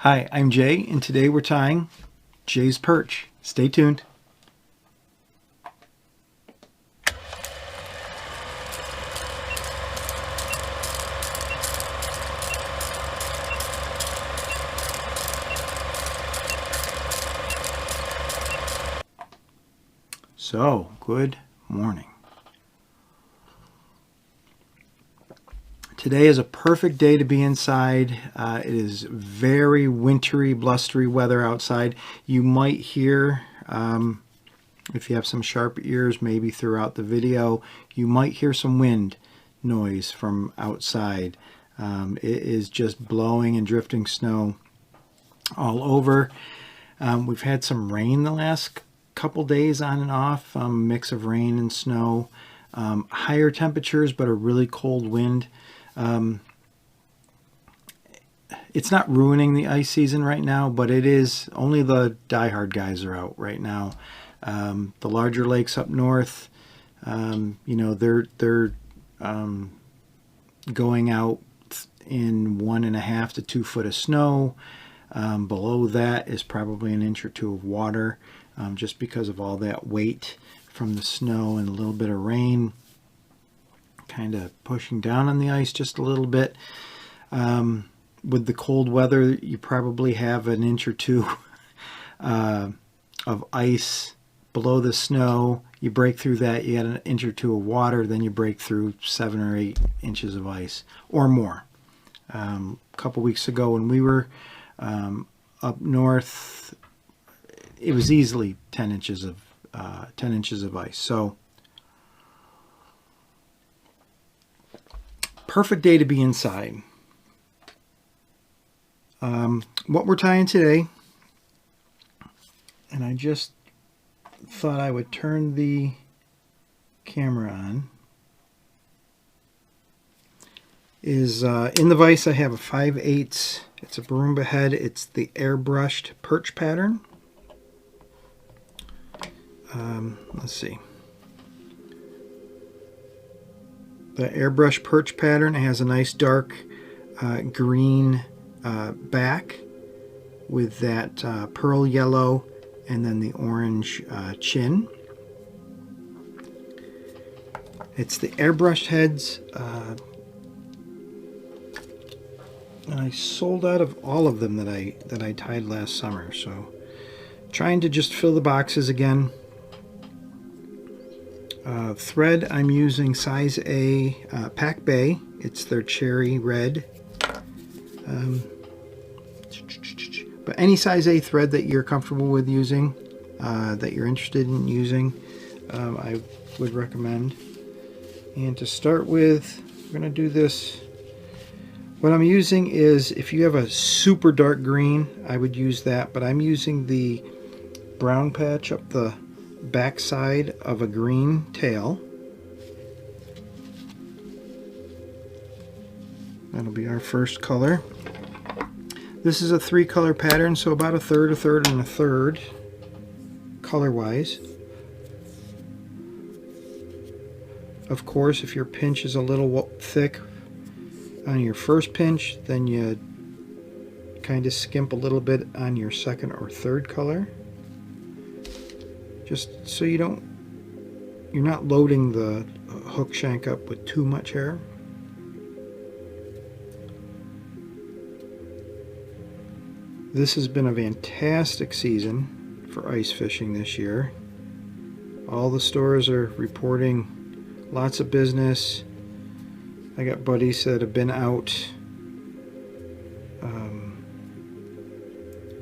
Hi, I'm Jay, and today we're tying Jay's perch. Stay tuned. So, good morning. Today is a perfect day to be inside. It is very wintry, blustery weather outside. You might hear, if you have some sharp ears, maybe throughout the video, you might hear some wind noise from outside. It is just blowing and drifting snow all over. We've had some rain the last couple days on and off, mix of rain and snow. Higher temperatures, but a really cold wind. It's not ruining the ice season right now, but it is. Only the diehard guys are out right now. The larger lakes up north, you know, they're going out in 1.5 to 2 foot of snow. Below that is probably an inch or two of water, just because of all that weight from the snow and a little bit of rain kind of pushing down on the ice just a little bit. With the cold weather, you probably have an inch or two of ice below the snow. You break through that, you get an inch or two of water, then you break through 7 or 8 inches of ice or more. A couple weeks ago when we were up north, it was easily 10 inches of ice. So perfect day to be inside. What we're tying today, and I just thought I would turn the camera on, is in the vise I have a 5/8. It's a Barumba head. It's the airbrushed perch pattern. Let's see. The airbrush perch pattern has a nice dark green back with that pearl yellow and then the orange chin. It's the airbrushed heads. And I sold out of all of them that I tied last summer, so trying to just fill the boxes again. Thread, I'm using size A PacBay. It's their cherry red. But any size A thread that you're comfortable with using, that you're interested in using, I would recommend. And to start with, we're going to do this. What I'm using is, if you have a super dark green, I would use that, but I'm using the brown patch up the back side of a green tail. That'll be our first color. This is a 3-color pattern, so about a third, and a third color-wise. Of course, if your pinch is a little thick on your first pinch, then you kind of skimp a little bit on your second or third color, just so you're not loading the hook shank up with too much hair. This has been a fantastic season for ice fishing this year. All the stores are reporting lots of business. I got buddies that have been out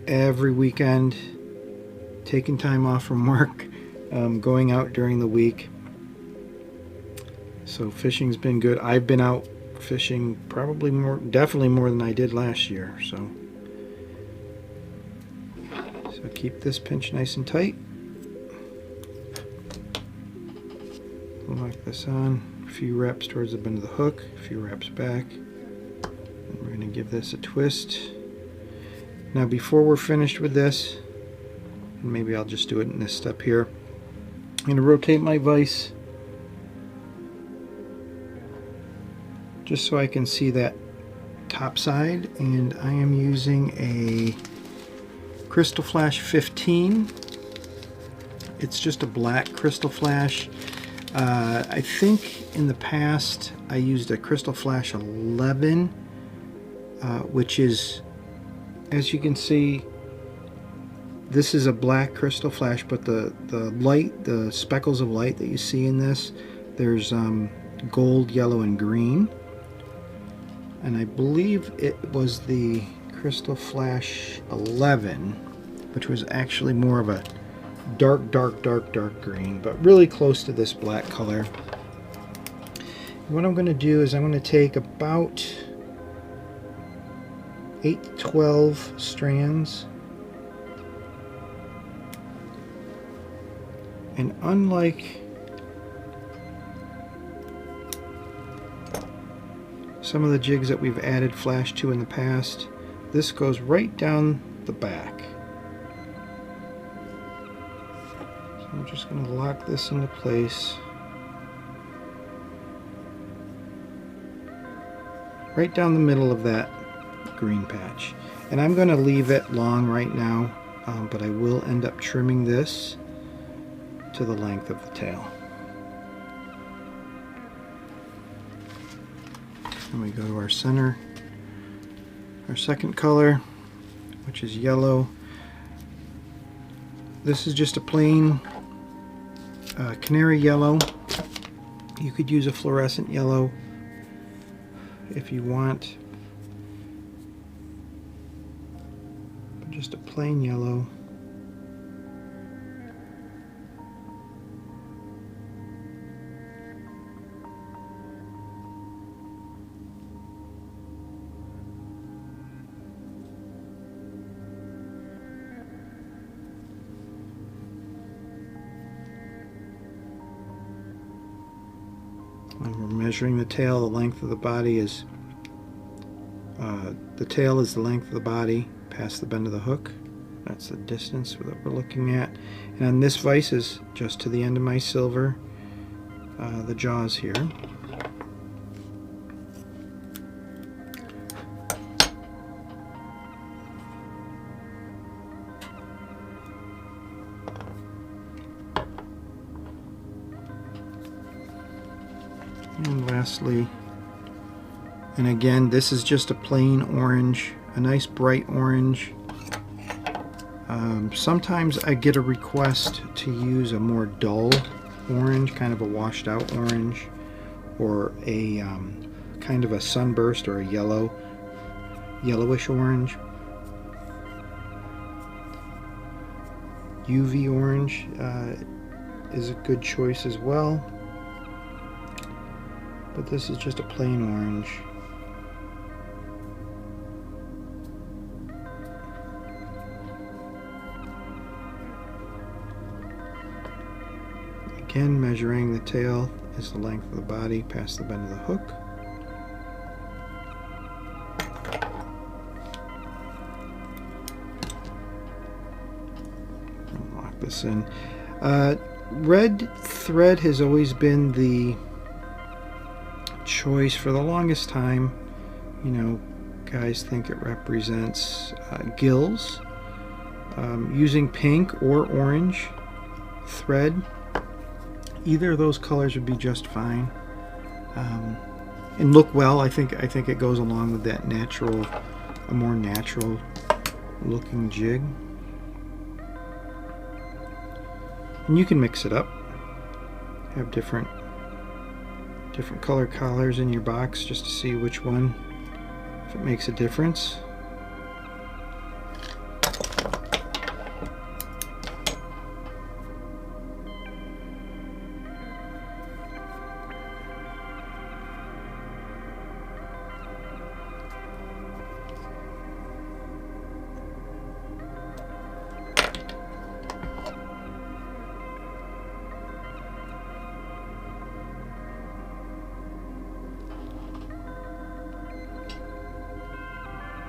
every weekend, taking time off from work, going out during the week. So fishing's been good. I've been out fishing definitely more than I did last year. So keep this pinch nice and tight. Lock this on. A few wraps towards the bend of the hook, a few wraps back, and we're going to give this a twist. Now before we're finished with this, and maybe I'll just do it in this step here, I'm going to rotate my vise just so I can see that top side, and I am using a Krystal Flash 15. It's just a black Krystal Flash. I think in the past I used a Krystal Flash 11, which is, as you can see, this is a black Krystal Flash, but the light, the speckles of light that you see in this, there's gold, yellow, and green. And I believe it was the Krystal Flash 11, which was actually more of a dark green, but really close to this black color. What I'm going to do is I'm going to take about 8 to 12 strands, and unlike some of the jigs that we've added flash to in the past, this goes right down the back. So I'm just going to lock this into place. Right down the middle of that green patch. And I'm going to leave it long right now, but I will end up trimming this to the length of the tail. And we go to our center, our second color, which is yellow. This is just a plain canary yellow. You could use a fluorescent yellow if you want, but just a plain yellow. When we're measuring the tail, the length of the body is, the tail is the length of the body past the bend of the hook. That's the distance that we're looking at. And on this vise is just to the end of my silver, the jaws here. And lastly, and again, this is just a plain orange, a nice bright orange. Sometimes I get a request to use a more dull orange, kind of a washed out orange, or a kind of a sunburst or a yellowish orange. UV orange is a good choice as well. But this is just a plain orange. Again, measuring the tail is the length of the body past the bend of the hook. I'll lock this in. Red thread has always been the choice for the longest time. You know, guys think it represents gills. Using pink or orange thread, either of those colors would be just fine, and look well. I think it goes along with that natural, a more natural looking jig. And you can mix it up, have different color collars in your box just to see which one, if it makes a difference.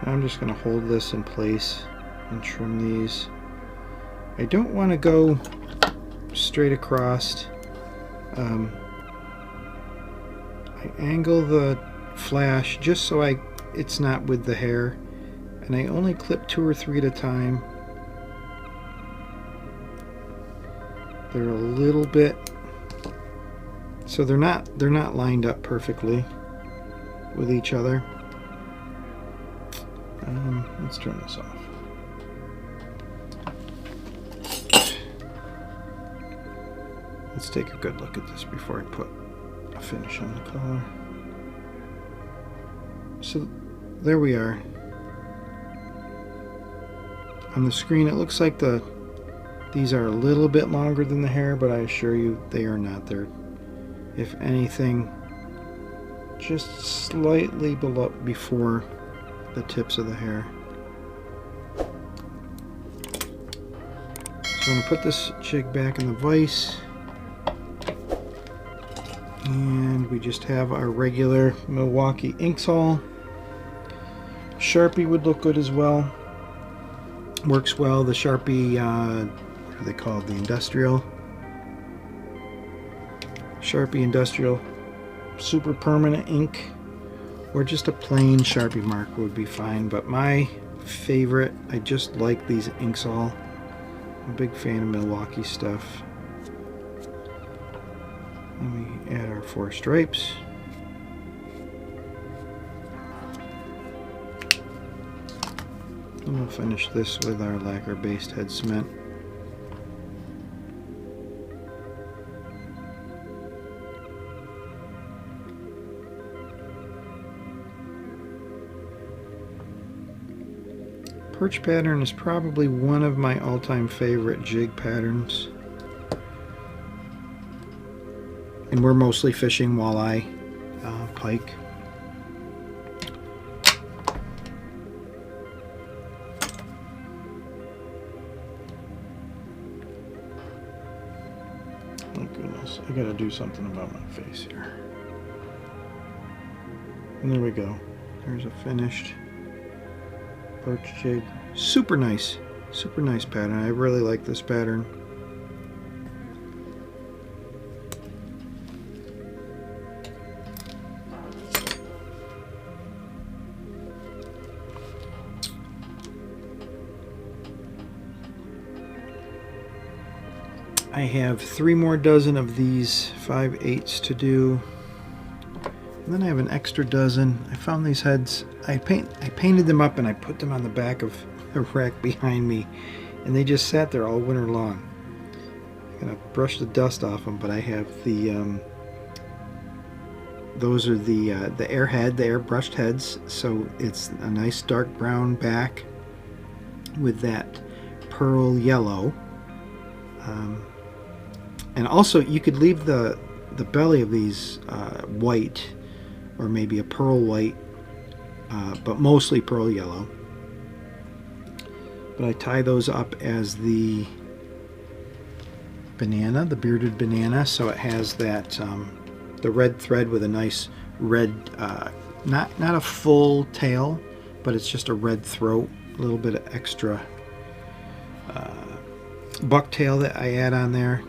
I'm just going to hold this in place and trim these. I don't want to go straight across. I angle the flash just so it's not with the hair, and I only clip 2 or 3 at a time They're a little bit, so they're not lined up perfectly with each other. Let's turn this off. Let's take a good look at this before I put a finish on the collar. So there we are. On the screen it looks like these are a little bit longer than the hair, but I assure you they are not. They're, if anything, just slightly before the tips of the hair. So I'm going to put this jig back in the vise, and we just have our regular Milwaukee Inksol. Sharpie would look good as well. Works well. The Sharpie, what are they called? The Industrial. Sharpie Industrial Super Permanent Ink, or just a plain Sharpie marker would be fine. But my favorite, I just like these Inksol. I'm a big fan of Milwaukee stuff. Let me add our 4 stripes. And we'll finish this with our lacquer-based head cement. Perch pattern is probably one of my all-time favorite jig patterns. And we're mostly fishing walleye, pike. Oh goodness, I gotta do something about my face here. And there we go. There's a finished Perch jig. Super nice pattern. I really like this pattern. I have 3 more dozen of these 5/8s to do. And then I have an extra dozen. I found these heads. I painted them up and I put them on the back of the rack behind me, and they just sat there all winter long. I'm gonna brush the dust off them, but I have the those are the airhead, the airbrushed heads. So it's a nice dark brown back with that pearl yellow. And also you could leave the belly of these white, or maybe a pearl white, but mostly pearl yellow. But I tie those up as the banana, the bearded banana, so it has that the red thread with a nice red, not a full tail, but it's just a red throat, a little bit of extra bucktail that I add on there,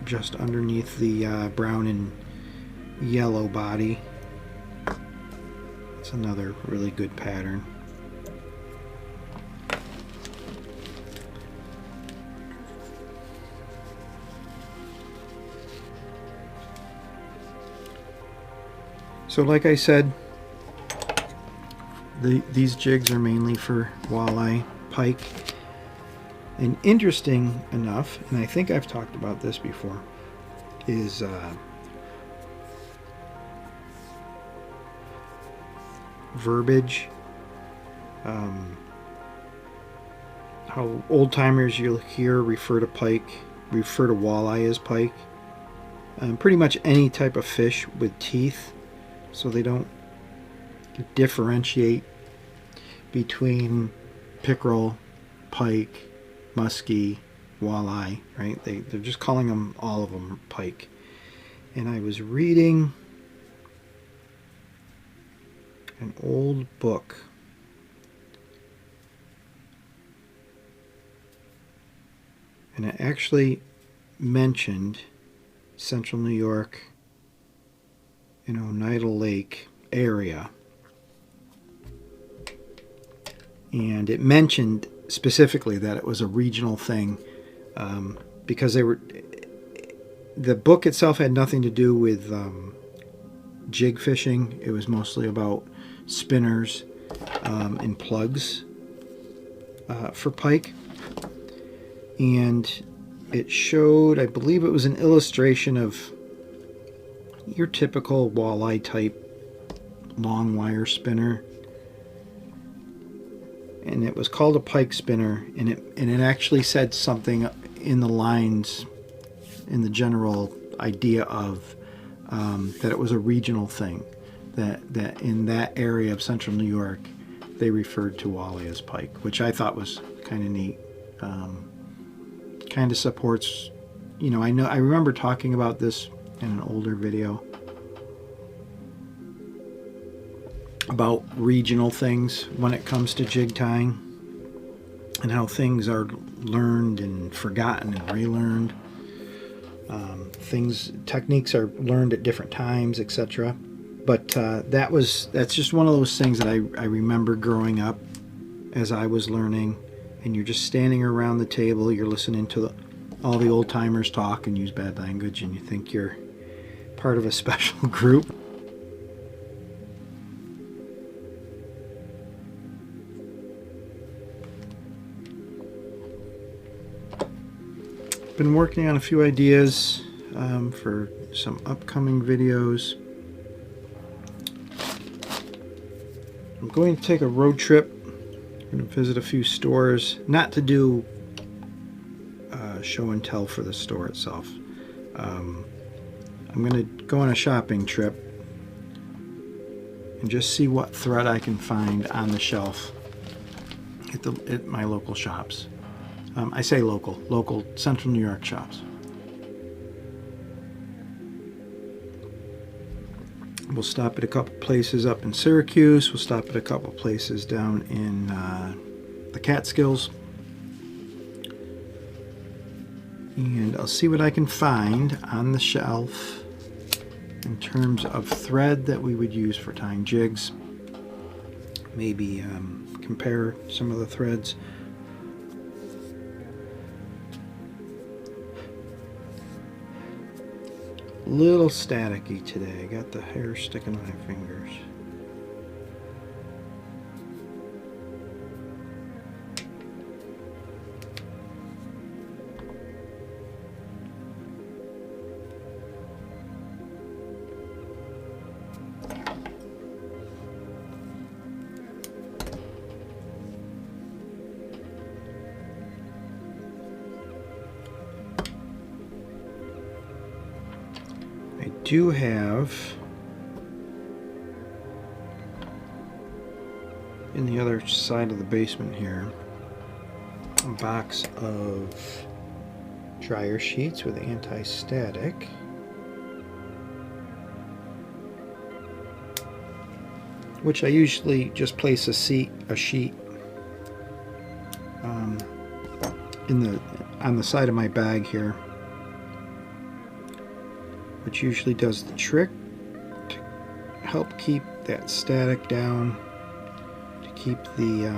just underneath the brown and yellow body. It's another really good pattern. So like I said, these jigs are mainly for walleye, pike. And interesting enough, and I think I've talked about this before, is verbiage. How old-timers you'll hear refer to pike, refer to walleye as pike. Pretty much any type of fish with teeth, so they don't differentiate between pickerel, pike, muskie, walleye, right? They're just calling them, all of them, pike. And I was reading an old book, and it actually mentioned Central New York, Oneida Lake area, and it mentioned specifically that it was a regional thing, because the book itself had nothing to do with jig fishing. It was mostly about spinners and plugs for pike. And it showed, I believe it was an illustration of your typical walleye type long wire spinner. And it was called a pike spinner, and it actually said something in the lines, in the general idea of that it was a regional thing, that in that area of central New York they referred to walleye as pike, which I thought was kind of neat. Kind of supports, you know, I remember talking about this in an older video about regional things when it comes to jig tying, and how things are learned and forgotten and relearned. Techniques are learned at different times, etc. But that's just one of those things that I remember growing up as I was learning, and you're just standing around the table, you're listening to all the old timers talk and use bad language, and you think you're part of a special group. Been working on a few ideas for some upcoming videos. I'm going to take a road trip. I'm going to visit a few stores, not to do show and tell for the store itself. I'm going to go on a shopping trip and just see what thread I can find on the shelf at my local shops. I say local Central New York shops. We'll stop at a couple places up in Syracuse. We'll stop at a couple places down in the Catskills. And I'll see what I can find on the shelf in terms of thread that we would use for tying jigs. Maybe compare some of the threads. Little staticky today. I got the hair sticking in my fingers. I do have in the other side of the basement here a box of dryer sheets with anti-static, which I usually just place a sheet on the side of my bag here, which usually does the trick to help keep that static down, to keep the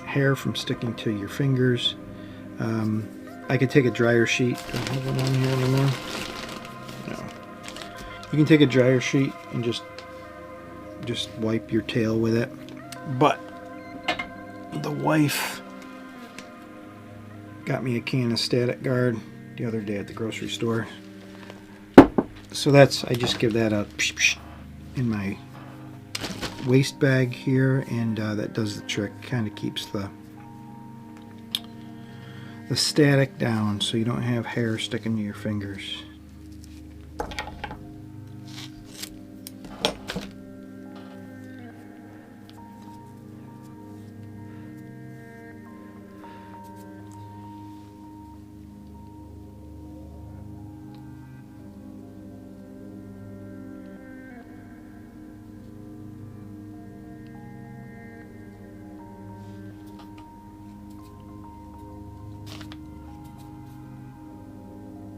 hair from sticking to your fingers. I could take a dryer sheet. Do I have one on here anymore? No. You can take a dryer sheet and just wipe your tail with it. But the wife got me a can of Static Guard the other day at the grocery store. So I just give that a in my waste bag here, and that does the trick. Kind of keeps the static down so you don't have hair sticking to your fingers.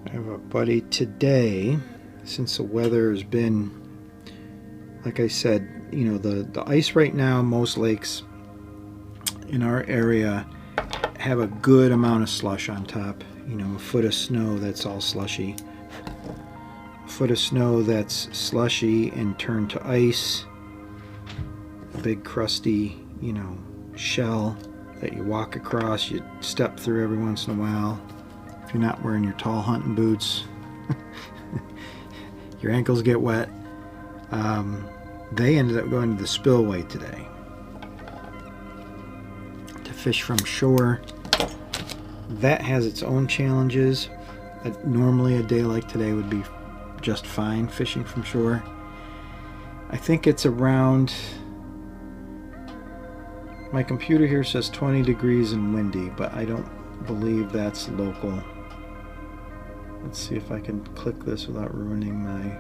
I have a buddy today, since the weather has been, like I said, you know, the ice right now, most lakes in our area have a good amount of slush on top, you know, a foot of snow that's all slushy. A foot of snow that's slushy and turned to ice. A big crusty, you know, shell that you walk across, you step through every once in a while. If you're not wearing your tall hunting boots, your ankles get wet. They ended up going to the spillway today to fish from shore. That has its own challenges. Normally a day like today would be just fine fishing from shore. I think it's around, my computer here says 20 degrees and windy, but I don't believe that's local. Let's see if I can click this without ruining my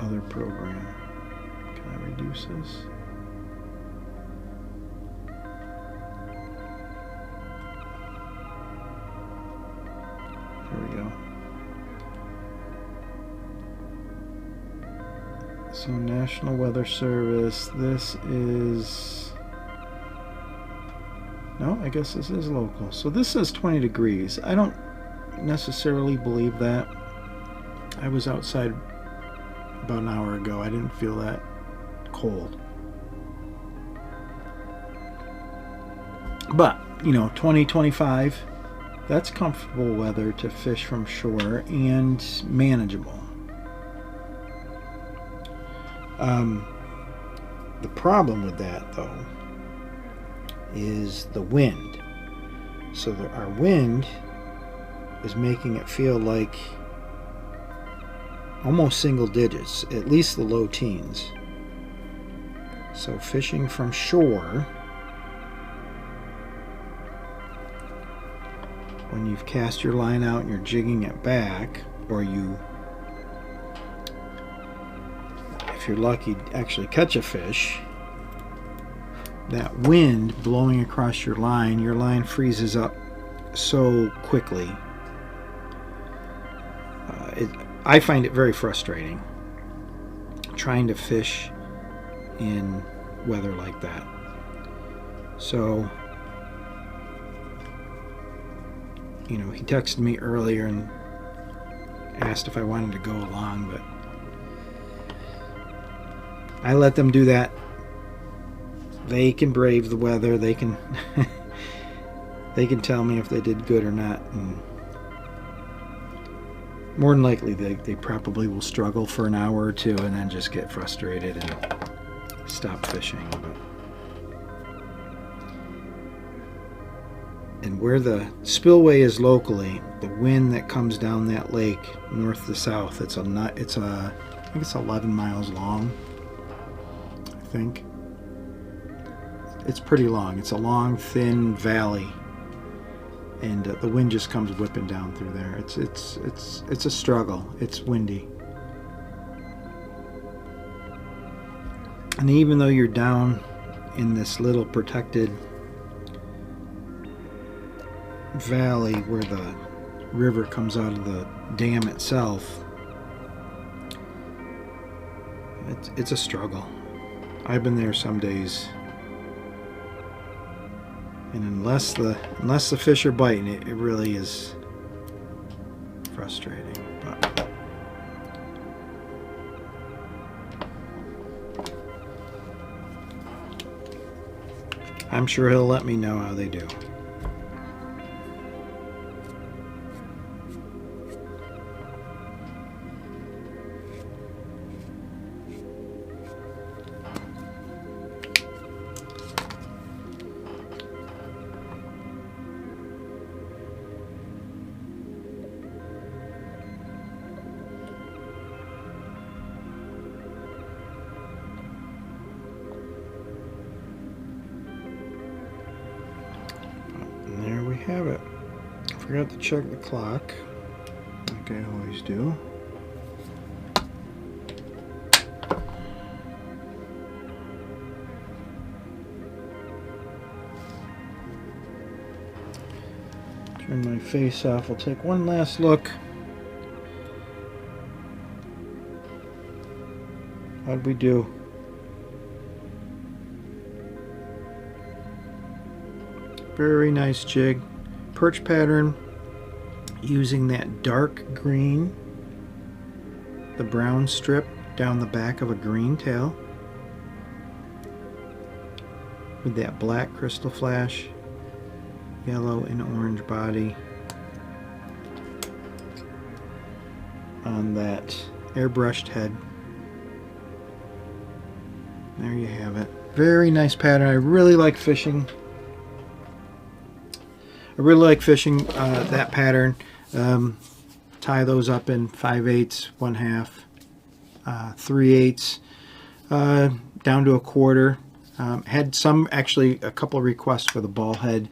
other program. Can I reduce this? There we go. So National Weather Service, this is, no, I guess this is local. So this says 20 degrees. I don't necessarily believe that. I was outside about an hour ago. I didn't feel that cold. But, you know, 20, 25, that's comfortable weather to fish from shore and manageable. The problem with that, though, is the wind. So our wind is making it feel like almost single digits, at least the low teens. So fishing from shore, when you've cast your line out and you're jigging it back, or you, if you're lucky, actually catch a fish, that wind blowing across your line freezes up so quickly. I find it very frustrating trying to fish in weather like that. So, you know, he texted me earlier and asked if I wanted to go along, but I let them do that. They can brave the weather. They can they can tell me if they did good or not, and more than likely they probably will struggle for an hour or two and then just get frustrated and stop fishing. And where the spillway is locally, the wind that comes down that lake north to south, I think it's 11 miles long. I think it's pretty long. It's a long, thin valley, and the wind just comes whipping down through there. It's a struggle. It's windy, and even though you're down in this little protected valley where the river comes out of the dam itself, it's a struggle. I've been there some days, and unless the fish are biting, it really is frustrating. But I'm sure he'll let me know how they do. Have it. I forgot to check the clock, like I always do. Turn my face off. We'll take one last look. How'd we do? Very nice jig. Perch pattern using that dark green, the brown strip down the back of a green tail with that black crystal flash, yellow and orange body on that airbrushed head. There you have it. Very nice pattern. I really like fishing. That pattern. Tie those up in 5/8, 1/2, 3/8, down to a quarter. Had some, actually, a couple of requests for the ball head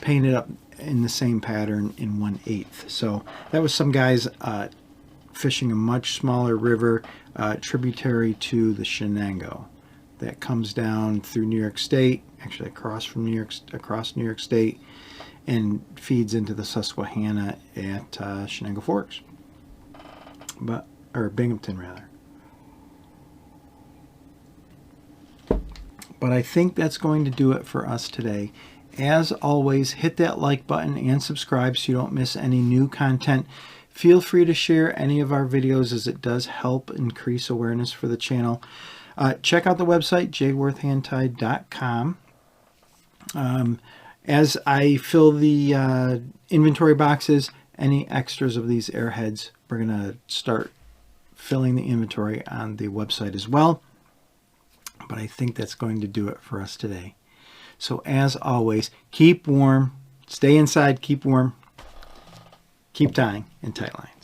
painted up in the same pattern in 1/8. So that was some guys fishing a much smaller river tributary to the Shenango that comes down through New York State, actually across New York State, and feeds into the Susquehanna at Shenango Forks, or Binghamton rather. But I think that's going to do it for us today. As always, hit that like button and subscribe so you don't miss any new content. Feel free to share any of our videos, as it does help increase awareness for the channel. Check out the website, jworthhandtied.com. As I fill the inventory boxes, any extras of these airheads, we're going to start filling the inventory on the website as well. But I think that's going to do it for us today. So as always, keep warm, stay inside, keep warm, keep tying in tight lines.